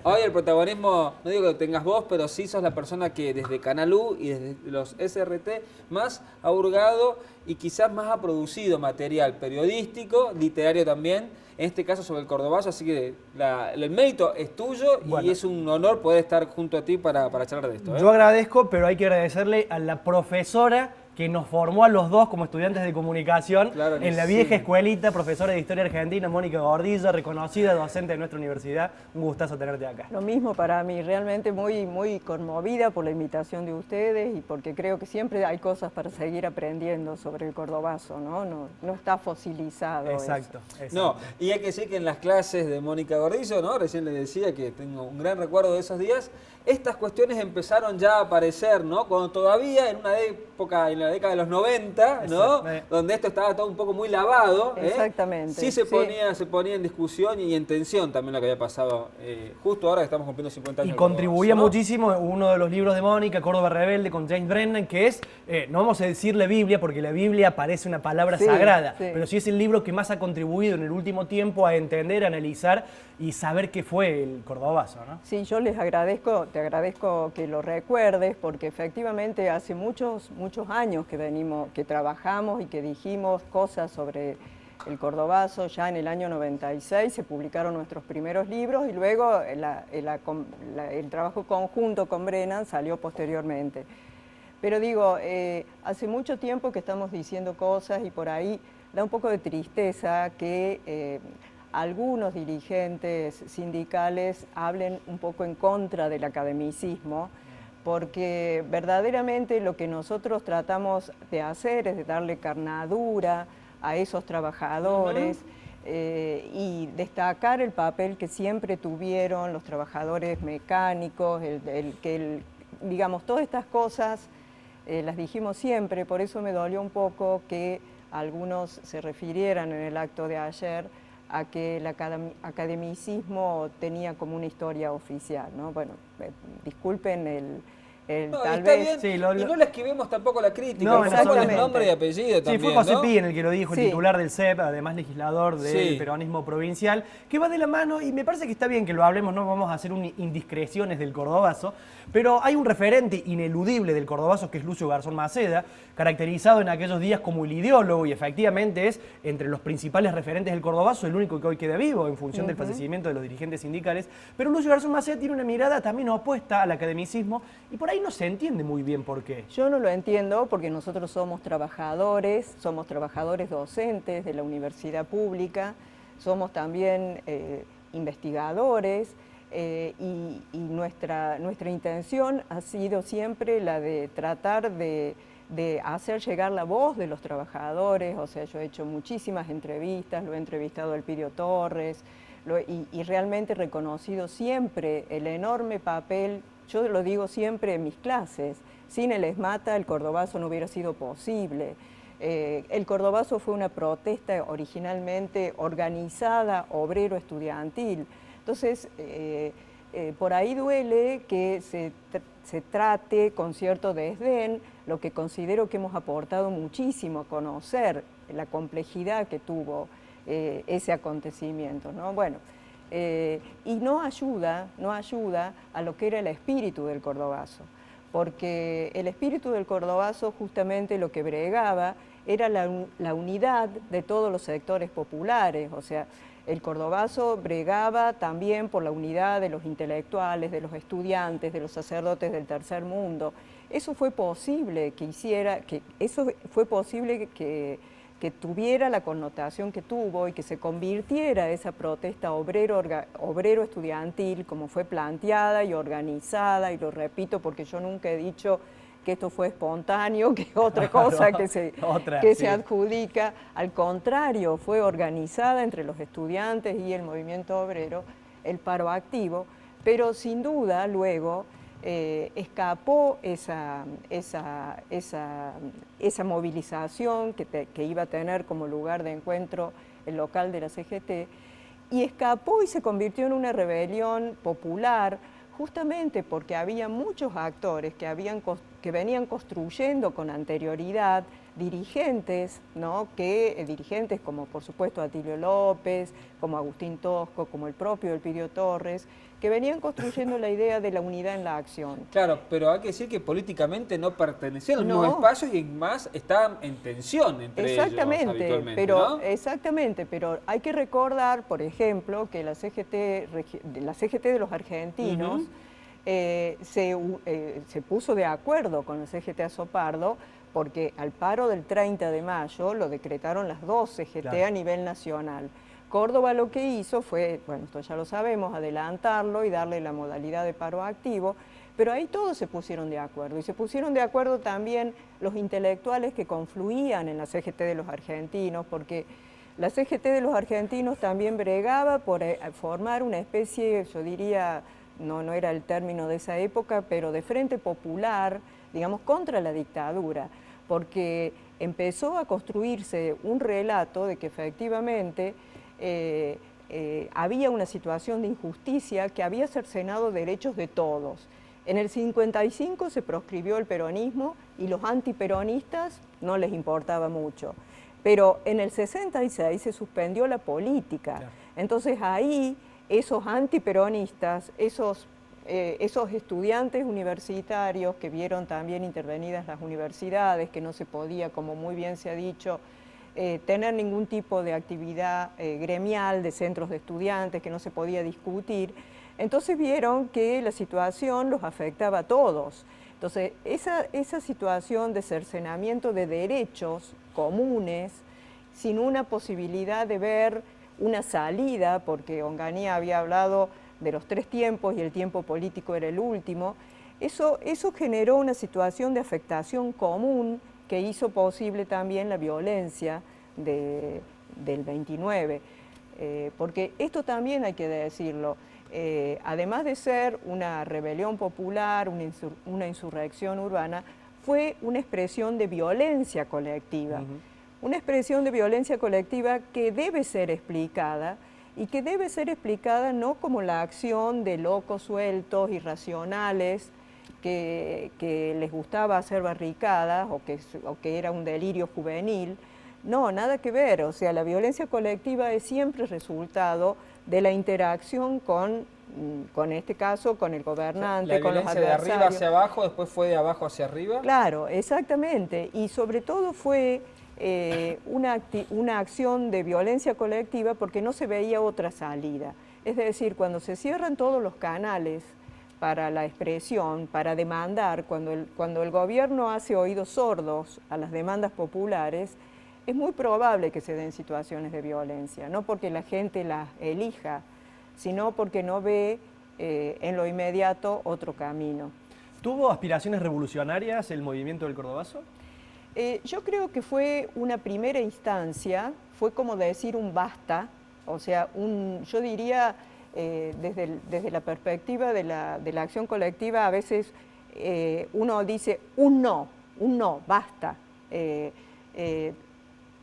Hoy el protagonismo, no digo que tengas vos, pero sí sos la persona que desde Canal U y desde los SRT más ha hurgado y quizás más ha producido material periodístico, literario también, en este caso sobre el Cordobazo, así que el mérito es tuyo y Bueno, es un honor poder estar junto a ti para charlar de esto. yo agradezco, pero hay que agradecerle a la profesora que nos formó a los dos como estudiantes de comunicación Claro que en la sí. vieja escuelita, profesora de Historia Argentina, Mónica Gordillo, reconocida docente de nuestra universidad. Un gustazo tenerte acá. Lo mismo para mí, realmente muy conmovida por la invitación de ustedes y porque creo que siempre hay cosas para seguir aprendiendo sobre el cordobazo, ¿no? No está fosilizado. Exacto, eso. exacto. No, y hay que decir que en las clases de Mónica Gordillo, ¿no? Recién le decía que tengo un gran recuerdo de esos días. Estas cuestiones empezaron ya a aparecer, ¿no? Cuando todavía en una época, en la década de los 90, ¿no? Donde esto estaba todo un poco muy lavado. Exactamente. Sí se ponía en discusión y en tensión también lo que había pasado justo ahora que estamos cumpliendo 50 años. Y contribuía ¿no? muchísimo uno de los libros de Mónica, Córdoba Rebelde, con James Brennan, que es, no vamos a decirle Biblia, porque la Biblia parece una palabra sagrada, pero sí es el libro que más ha contribuido en el último tiempo a entender, analizar y saber qué fue el cordobazo, ¿no? Sí, yo te agradezco que lo recuerdes, porque efectivamente hace muchos años que trabajamos y que dijimos cosas sobre el cordobazo. Ya en el año 96 se publicaron nuestros primeros libros y luego el trabajo conjunto con Brennan salió posteriormente. Pero digo, hace mucho tiempo que estamos diciendo cosas y por ahí da un poco de tristeza que algunos dirigentes sindicales hablen un poco en contra del academicismo, porque verdaderamente lo que nosotros tratamos de hacer es de darle carnadura a esos trabajadores y destacar el papel que siempre tuvieron los trabajadores mecánicos, digamos, todas estas cosas las dijimos siempre, por eso me dolió un poco que algunos se refirieran en el acto de ayer a que el academicismo tenía como una historia oficial, ¿no? Bueno, disculpen No, tal está vez... bien, Sí, y no le esquivemos tampoco la crítica, No, pongámosle nombre y apellido también, Sí, fue José ¿no? Pi en el que lo dijo, el Sí. titular del CEP, además legislador del peronismo provincial, que va de la mano, y me parece que está bien que lo hablemos, no vamos a hacer indiscreciones del cordobazo, pero hay un referente ineludible del cordobazo que es Lucio Garzón Maceda, caracterizado en aquellos días como el ideólogo, y efectivamente es, entre los principales referentes del cordobazo, el único que hoy queda vivo en función del fallecimiento de los dirigentes sindicales, pero Lucio Garzón Maceda tiene una mirada también opuesta al academicismo, y por ahí no se entiende muy bien por qué. Yo no lo entiendo porque nosotros somos trabajadores docentes de la universidad pública, somos también investigadores y nuestra intención ha sido siempre la de tratar de hacer llegar la voz de los trabajadores. O sea, yo he hecho muchísimas entrevistas, lo he entrevistado a Elpidio Torres y realmente he reconocido siempre el enorme papel. Yo lo digo siempre en mis clases, sin el ESMATA el cordobazo no hubiera sido posible. El cordobazo fue una protesta originalmente organizada, obrero-estudiantil. Entonces, por ahí duele que se trate con cierto desdén lo que considero que hemos aportado muchísimo a conocer la complejidad que tuvo ese acontecimiento, ¿no? Bueno, y no ayuda a lo que era el espíritu del cordobazo, porque el espíritu del cordobazo justamente lo que bregaba era la unidad de todos los sectores populares. O sea, el cordobazo bregaba también por la unidad de los intelectuales, de los estudiantes, de los sacerdotes del tercer mundo. Eso fue posible que tuviera la connotación que tuvo y que se convirtiera esa protesta obrero-estudiantil como fue planteada y organizada, y lo repito porque yo nunca he dicho que esto fue espontáneo, que es otra cosa que se adjudica. Al contrario, fue organizada entre los estudiantes y el movimiento obrero, el paro activo, pero sin duda luego escapó esa movilización que iba a tener como lugar de encuentro el local de la CGT, y escapó y se convirtió en una rebelión popular, justamente porque había muchos actores que venían construyendo con anterioridad, dirigentes, ¿no? Dirigentes como por supuesto Atilio López, como Agustín Tosco, como el propio Elpidio Torres, que venían construyendo la idea de la unidad en la acción. Claro, pero hay que decir que políticamente no pertenecían a los mismos espacios y más estaban en tensión entre ellos habitualmente, pero, ¿no? Exactamente, pero hay que recordar, por ejemplo, que la CGT de los argentinos se puso de acuerdo con la CGT Azopardo, porque al paro del 30 de mayo lo decretaron las dos CGT a nivel nacional. Córdoba lo que hizo fue, bueno, esto ya lo sabemos, adelantarlo y darle la modalidad de paro activo, pero ahí todos se pusieron de acuerdo, y se pusieron de acuerdo también los intelectuales que confluían en la CGT de los argentinos, porque la CGT de los argentinos también bregaba por formar una especie, yo diría, no era el término de esa época, pero de frente popular, digamos, contra la dictadura, porque empezó a construirse un relato de que efectivamente había una situación de injusticia que había cercenado derechos de todos. En el 55 se proscribió el peronismo y los antiperonistas no les importaba mucho. Pero en el 66 se suspendió la política. Claro. Entonces ahí esos antiperonistas, esos estudiantes universitarios que vieron también intervenidas las universidades, que no se podía, como muy bien se ha dicho, tener ningún tipo de actividad gremial de centros de estudiantes, que no se podía discutir. Entonces vieron que la situación los afectaba a todos. Entonces esa situación de cercenamiento de derechos comunes, sin una posibilidad de ver una salida, porque Onganía había hablado de los 3 tiempos y el tiempo político era el último, eso generó una situación de afectación común que hizo posible también la violencia del 29. Porque esto también hay que decirlo, además de ser una rebelión popular, una insurrección urbana, fue una expresión de violencia colectiva. Una expresión de violencia colectiva que debe ser explicada, y que debe ser explicada no como la acción de locos sueltos, irracionales, que les gustaba hacer barricadas o que era un delirio juvenil. No, nada que ver. O sea, la violencia colectiva es siempre resultado de la interacción con este caso, con el gobernante, la con los adversarios. De arriba hacia abajo, después fue de abajo hacia arriba. Claro, exactamente. Y sobre todo fue una acción de violencia colectiva porque no se veía otra salida. Es decir, cuando se cierran todos los canales para la expresión, para demandar, cuando el gobierno hace oídos sordos a las demandas populares, es muy probable que se den situaciones de violencia, no porque la gente las elija, sino porque no ve en lo inmediato otro camino. ¿Tuvo aspiraciones revolucionarias el movimiento del Cordobazo? Yo creo que fue una primera instancia, fue como decir un basta, o sea, yo diría, desde la perspectiva de la acción colectiva, a veces uno dice un no, basta.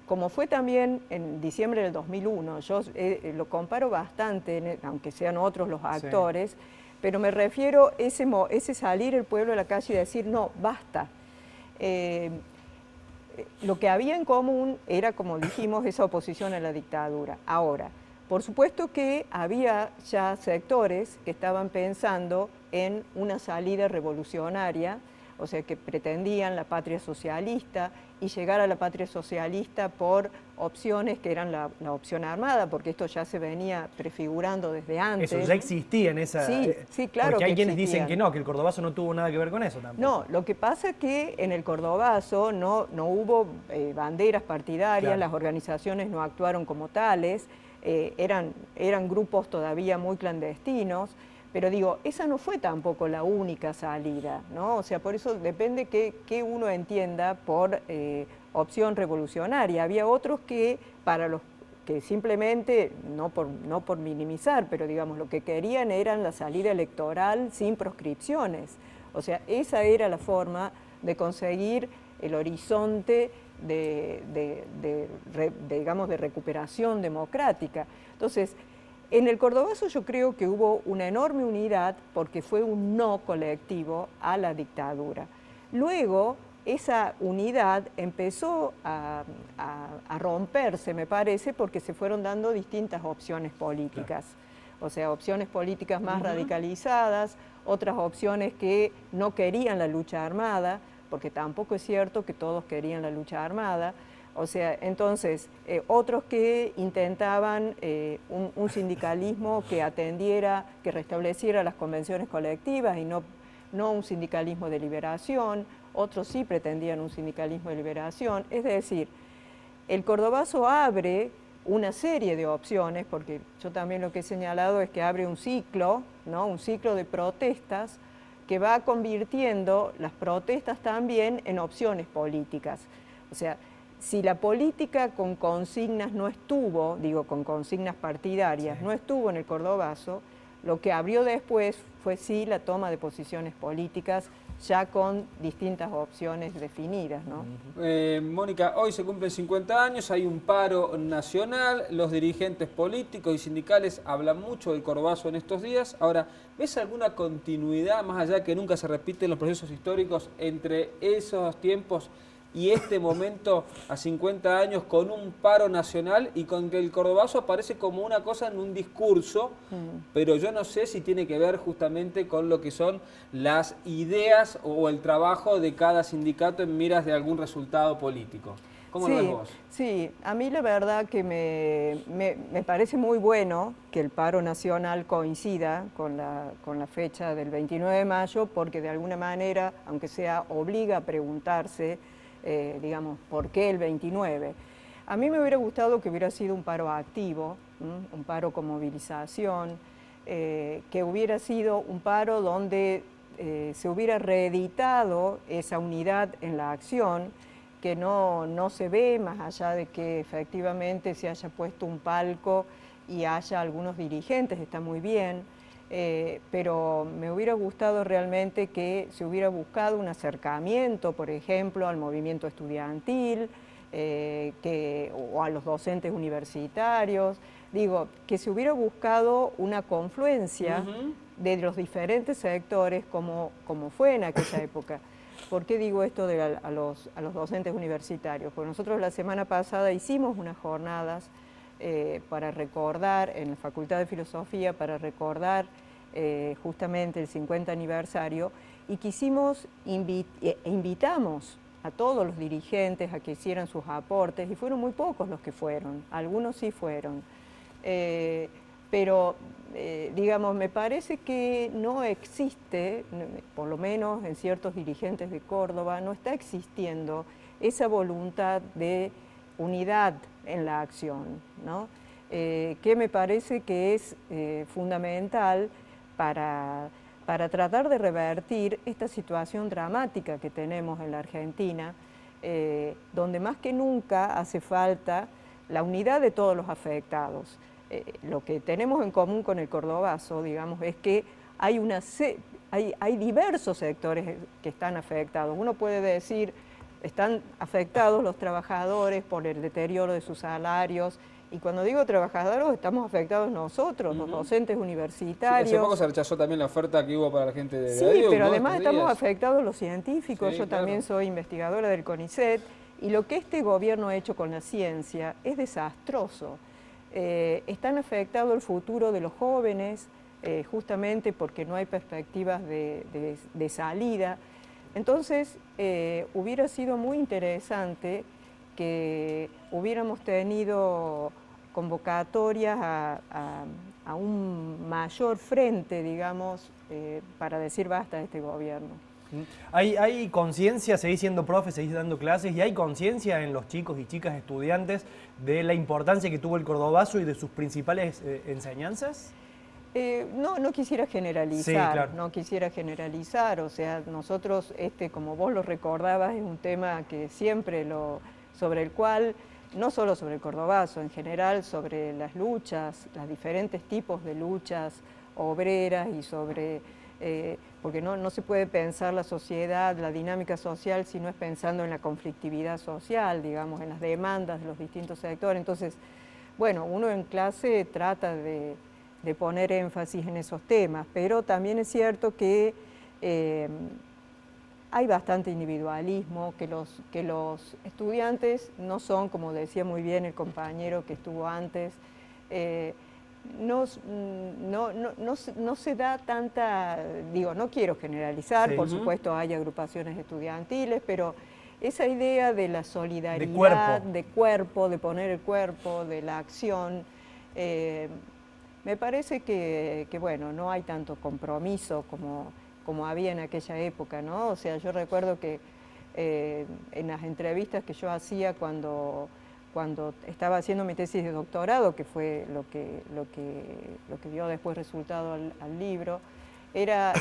Como fue también en diciembre del 2001, yo lo comparo bastante, aunque sean otros los actores, sí, pero me refiero a ese salir el pueblo a la calle y decir no, basta. Lo que había en común era, como dijimos, esa oposición a la dictadura. Ahora, por supuesto que había ya sectores que estaban pensando en una salida revolucionaria, o sea, que pretendían la patria socialista y llegar a la patria socialista por opciones que eran la opción armada, porque esto ya se venía prefigurando desde antes. Eso ya existía en esa... Sí, claro. Porque hay quienes dicen que no, que el Cordobazo no tuvo nada que ver con eso tampoco. No, lo que pasa es que en el Cordobazo no hubo banderas partidarias, claro, las organizaciones no actuaron como tales, eran grupos todavía muy clandestinos. Pero digo, esa no fue tampoco la única salida, ¿no? O sea, por eso depende qué uno entienda por opción revolucionaria. Había otros que, para los que simplemente, no por minimizar, pero digamos, lo que querían eran la salida electoral sin proscripciones. O sea, esa era la forma de conseguir el horizonte digamos, de recuperación democrática. Entonces, en el Cordobazo yo creo que hubo una enorme unidad porque fue un no colectivo a la dictadura. Luego, esa unidad empezó a romperse, me parece, porque se fueron dando distintas opciones políticas. Claro. o sea, opciones políticas más radicalizadas, otras opciones que no querían la lucha armada, porque tampoco es cierto que todos querían la lucha armada. O sea, entonces, otros que intentaban un sindicalismo que atendiera, que restableciera las convenciones colectivas y no un sindicalismo de liberación, otros sí pretendían un sindicalismo de liberación. Es decir, el Cordobazo abre una serie de opciones, porque yo también lo que he señalado es que abre un ciclo, ¿no? Un ciclo de protestas que va convirtiendo las protestas también en opciones políticas. O sea, si la política con consignas no estuvo, digo con consignas partidarias, no estuvo en el Cordobazo, lo que abrió después fue sí la toma de posiciones políticas ya con distintas opciones definidas, ¿no? Mónica, hoy se cumplen 50 años, hay un paro nacional, los dirigentes políticos y sindicales hablan mucho del Cordobazo en estos días. Ahora, ¿ves alguna continuidad, más allá que nunca se repiten los procesos históricos, entre esos tiempos y este momento a 50 años con un paro nacional y con que el Cordobazo aparece como una cosa en un discurso, pero yo no sé si tiene que ver justamente con lo que son las ideas o el trabajo de cada sindicato en miras de algún resultado político? ¿Cómo lo ves vos? Sí, a mí la verdad que me parece muy bueno que el paro nacional coincida con la fecha del 29 de mayo, porque de alguna manera, aunque sea, obliga a preguntarse, digamos, ¿por qué el 29? A mí me hubiera gustado que hubiera sido un paro activo, un paro con movilización, que hubiera sido un paro donde se hubiera reeditado esa unidad en la acción, que no se ve, más allá de que efectivamente se haya puesto un palco y haya algunos dirigentes, está muy bien, pero me hubiera gustado realmente que se hubiera buscado un acercamiento, por ejemplo, al movimiento estudiantil o a los docentes universitarios, digo, que se hubiera buscado una confluencia de los diferentes sectores como fue en aquella época. ¿Por qué digo esto a los docentes universitarios? Porque nosotros la semana pasada hicimos unas jornadas para recordar, en la Facultad de Filosofía, para recordar justamente el 50 aniversario, y invitamos a todos los dirigentes a que hicieran sus aportes, y fueron muy pocos los que fueron, algunos sí fueron. Pero, digamos, me parece que no existe, por lo menos en ciertos dirigentes de Córdoba, no está existiendo esa voluntad de unidad en la acción, ¿no? Que me parece que es fundamental para tratar de revertir esta situación dramática que tenemos en la Argentina, donde más que nunca hace falta la unidad de todos los afectados. Lo que tenemos en común con el Cordobazo, digamos, es que hay diversos sectores que están afectados. Uno puede decir, están afectados los trabajadores por el deterioro de sus salarios, y cuando digo trabajadores, estamos afectados nosotros, los docentes universitarios. Sí, hace poco se rechazó también la oferta que hubo para la gente de Sí, pero además estamos afectados los científicos. Sí, yo también soy investigadora del CONICET, y lo que este gobierno ha hecho con la ciencia es desastroso. Están afectados el futuro de los jóvenes, justamente porque no hay perspectivas de salida. Entonces, hubiera sido muy interesante que hubiéramos tenido convocatorias a un mayor frente, digamos, para decir basta a este gobierno. ¿Hay conciencia, seguís siendo profe, seguís dando clases, y hay conciencia en los chicos y chicas estudiantes de la importancia que tuvo el Cordobazo y de sus principales enseñanzas? No quisiera generalizar, sí, claro. No quisiera generalizar, o sea, nosotros, como vos lo recordabas, es un tema que siempre sobre el cual, no solo sobre el Cordobazo, en general sobre las luchas, los diferentes tipos de luchas obreras y sobre, porque no se puede pensar la sociedad, la dinámica social, si no es pensando en la conflictividad social, digamos, en las demandas de los distintos sectores. Entonces, bueno, uno en clase trata de poner énfasis en esos temas, pero también es cierto que hay bastante individualismo, que los estudiantes no son, como decía muy bien el compañero que estuvo antes, no se da tanta, digo, no quiero generalizar, Sí. por supuesto hay agrupaciones estudiantiles, pero esa idea de la solidaridad, de cuerpo, de poner el cuerpo, de la acción, me parece que, bueno, no hay tanto compromiso como había en aquella época, ¿no? O sea, yo recuerdo que en las entrevistas que yo hacía cuando estaba haciendo mi tesis de doctorado, que fue lo que dio después resultado al libro, era,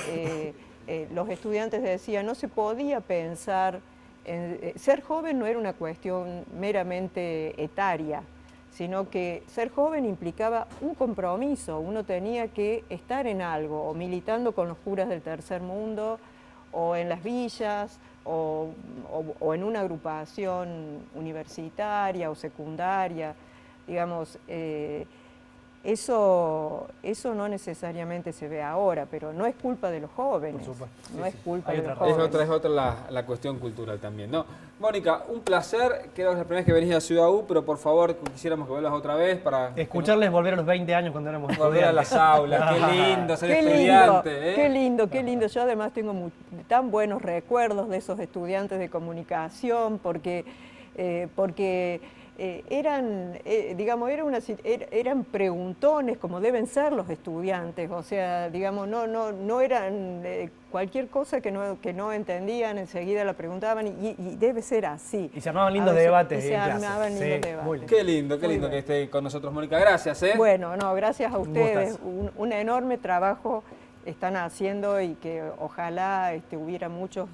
los estudiantes decían, no se podía pensar, ser joven no era una cuestión meramente etaria, sino que ser joven implicaba un compromiso, uno tenía que estar en algo, o militando con los curas del tercer mundo, o en las villas, o en una agrupación universitaria o secundaria, digamos, eso no necesariamente se ve ahora, pero no es culpa de los jóvenes, no es culpa de los jóvenes. Es otra la cuestión cultural también, ¿no? Mónica, un placer, creo que es la primera vez que venís a Ciudad U, pero por favor quisiéramos que vuelvas otra vez para... Escucharles volver a los 20 años cuando éramos volver a las aulas, qué lindo ser Qué lindo, estudiante. qué lindo. Yo además tengo tan buenos recuerdos de esos estudiantes de comunicación, porque eran, digamos, eran preguntones como deben ser los estudiantes, o sea, digamos, no eran cualquier cosa que no entendían, enseguida la preguntaban y debe ser así. Y se armaban lindos debates. Y se armaban lindos debates. Qué lindo que esté con nosotros, Mónica. Gracias, ¿eh? Bueno, no, gracias a ustedes. Un enorme trabajo están haciendo y que ojalá hubiera muchos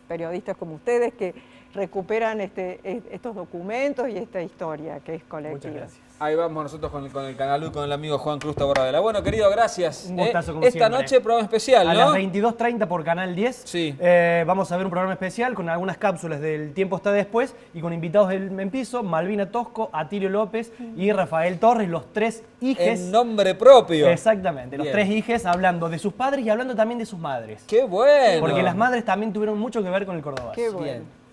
periodistas como ustedes que recuperan estos documentos y esta historia que es colectiva. Muchas gracias. Ahí vamos nosotros con el Canal U, con el amigo Juan Cruz Taborradela. Bueno, querido, gracias. Un gustazo como Esta siempre. noche programa especial, ¿no? A las 22:30 por Canal 10. Sí. Vamos a ver un programa especial con algunas cápsulas del Tiempo está después y con invitados del En Piso, Malvina Tosco, Atilio López y Rafael Torres, los tres hijes. En nombre propio. Exactamente, los Bien. tres hijes hablando de sus padres y hablando también de sus madres. ¡Qué bueno! Porque las madres también tuvieron mucho que ver con el Córdoba. Qué bueno. Bien.